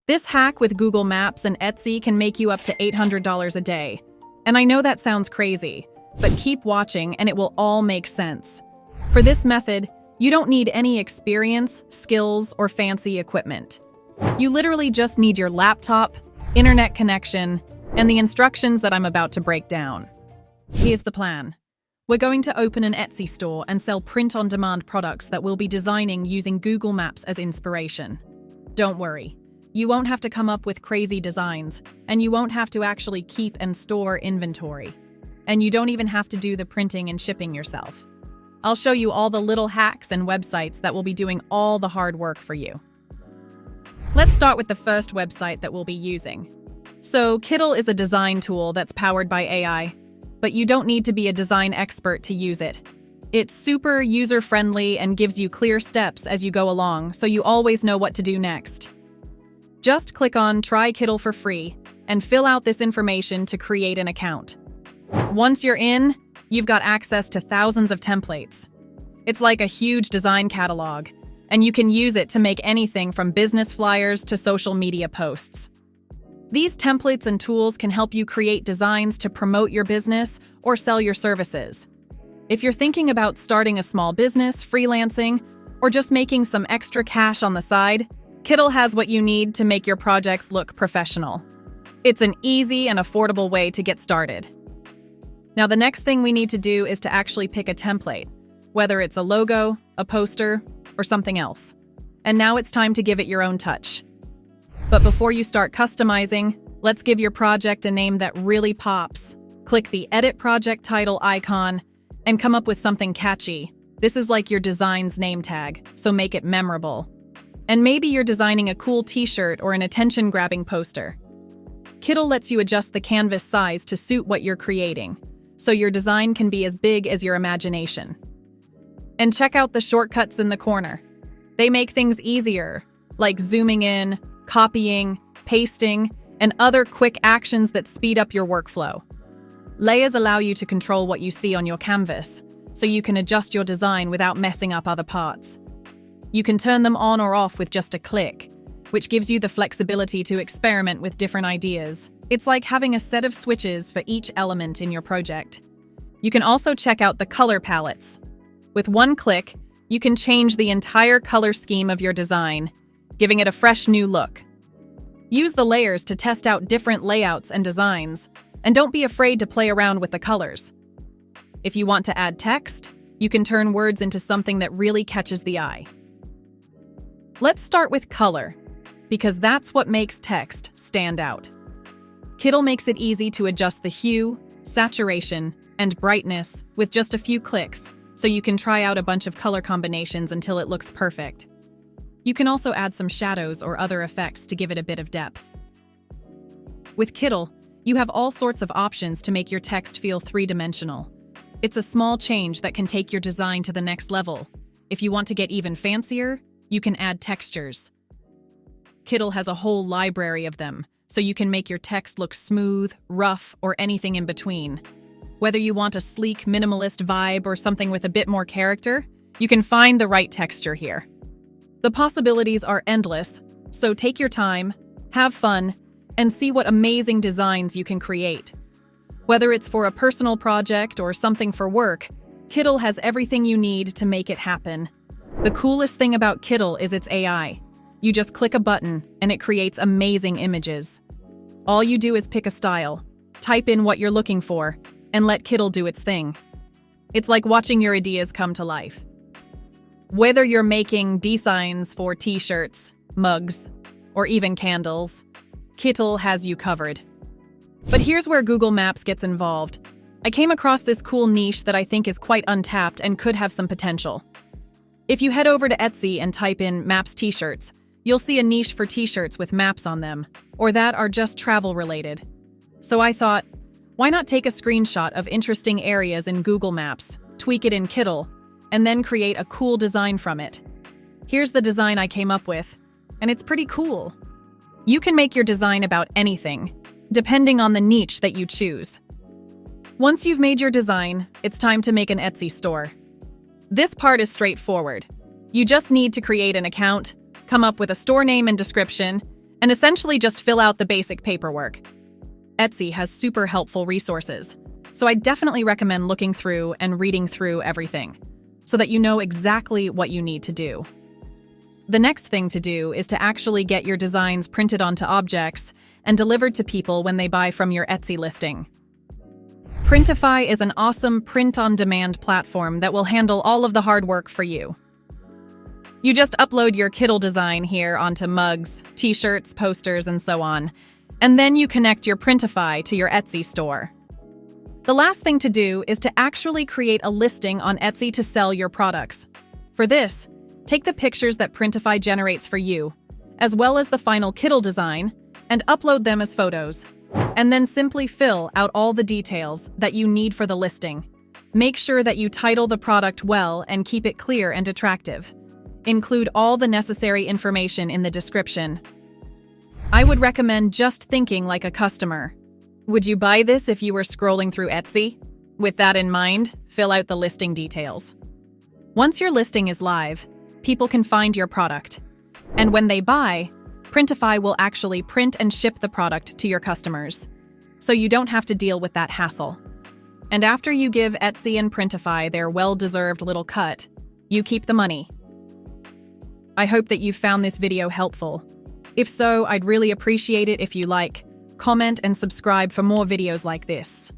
This hack with Google Maps and Etsy can make you up to $800 a day. And I know that sounds crazy, but keep watching and it will all make sense. For this method, you don't need any experience, skills, or fancy equipment. You literally just need your laptop, internet connection, and the instructions that I'm about to break down. Here's the plan. We're going to open an Etsy store and sell print-on-demand products that we'll be designing using Google Maps as inspiration. Don't worry, you won't have to come up with crazy designs, and you won't have to actually keep and store inventory. And you don't even have to do the printing and shipping yourself. I'll show you all the little hacks and websites that will be doing all the hard work for you. Let's start with the first website that we'll be using. So, Kittl is a design tool that's powered by AI, but you don't need to be a design expert to use it. It's super user-friendly and gives you clear steps as you go along, so you always know what to do next. Just click on Try Kittl for free and fill out this information to create an account. Once you're in, you've got access to thousands of templates. It's like a huge design catalog, and you can use it to make anything from business flyers to social media posts. These templates and tools can help you create designs to promote your business or sell your services. If you're thinking about starting a small business, freelancing, or just making some extra cash on the side, Kittl has what you need to make your projects look professional. It's an easy and affordable way to get started. Now, the next thing we need to do is to actually pick a template, whether it's a logo, a poster, or something else. And now it's time to give it your own touch. But before you start customizing, let's give your project a name that really pops. Click the Edit Project Title icon and come up with something catchy. This is like your design's name tag, so make it memorable. And maybe you're designing a cool t-shirt or an attention-grabbing poster. Kittl lets you adjust the canvas size to suit what you're creating, so your design can be as big as your imagination. And check out the shortcuts in the corner. They make things easier, like zooming in, copying, pasting, and other quick actions that speed up your workflow. Layers allow you to control what you see on your canvas, so you can adjust your design without messing up other parts. You can turn them on or off with just a click, which gives you the flexibility to experiment with different ideas. It's like having a set of switches for each element in your project. You can also check out the color palettes. With one click, you can change the entire color scheme of your design, giving it a fresh new look. Use the layers to test out different layouts and designs, and don't be afraid to play around with the colors. If you want to add text, you can turn words into something that really catches the eye. Let's start with color, because that's what makes text stand out. Kittl makes it easy to adjust the hue, saturation, and brightness with just a few clicks, so you can try out a bunch of color combinations until it looks perfect. You can also add some shadows or other effects to give it a bit of depth. With Kittl, you have all sorts of options to make your text feel three-dimensional. It's a small change that can take your design to the next level. If you want to get even fancier, you can add textures. Kittl has a whole library of them, so you can make your text look smooth, rough, or anything in between. Whether you want a sleek, minimalist vibe or something with a bit more character, you can find the right texture here. The possibilities are endless, so take your time, have fun, and see what amazing designs you can create. Whether it's for a personal project or something for work, Kittl has everything you need to make it happen. The coolest thing about Kittl is its AI. You just click a button and it creates amazing images. All you do is pick a style, type in what you're looking for, and let Kittl do its thing. It's like watching your ideas come to life. Whether you're making designs for t-shirts, mugs, or even candles, Kittl has you covered. But here's where Google Maps gets involved. I came across this cool niche that I think is quite untapped and could have some potential. If you head over to Etsy and type in Maps t-shirts, you'll see a niche for t-shirts with maps on them, or that are just travel-related. So I thought, why not take a screenshot of interesting areas in Google Maps, tweak it in Kittl, and then create a cool design from it. Here's the design I came up with, and it's pretty cool. You can make your design about anything, depending on the niche that you choose. Once you've made your design, it's time to make an Etsy store. This part is straightforward. You just need to create an account, come up with a store name and description, and essentially just fill out the basic paperwork. Etsy has super helpful resources, so I definitely recommend looking through and reading through everything so that you know exactly what you need to do. The next thing to do is to actually get your designs printed onto objects and delivered to people when they buy from your Etsy listing. Printify is an awesome print-on-demand platform that will handle all of the hard work for you. You just upload your Kittl design here onto mugs, t-shirts, posters, and so on, and then you connect your Printify to your Etsy store. The last thing to do is to actually create a listing on Etsy to sell your products. For this, take the pictures that Printify generates for you, as well as the final Kittl design, and upload them as photos. And then simply fill out all the details that you need for the listing. Make sure that you title the product well and keep it clear and attractive. Include all the necessary information in the description. I would recommend just thinking like a customer. Would you buy this if you were scrolling through Etsy? With that in mind, fill out the listing details. Once your listing is live, people can find your product. And when they buy, Printify will actually print and ship the product to your customers, so you don't have to deal with that hassle. And after you give Etsy and Printify their well-deserved little cut, you keep the money. I hope that you found this video helpful. If so, I'd really appreciate it if you like, comment, and subscribe for more videos like this.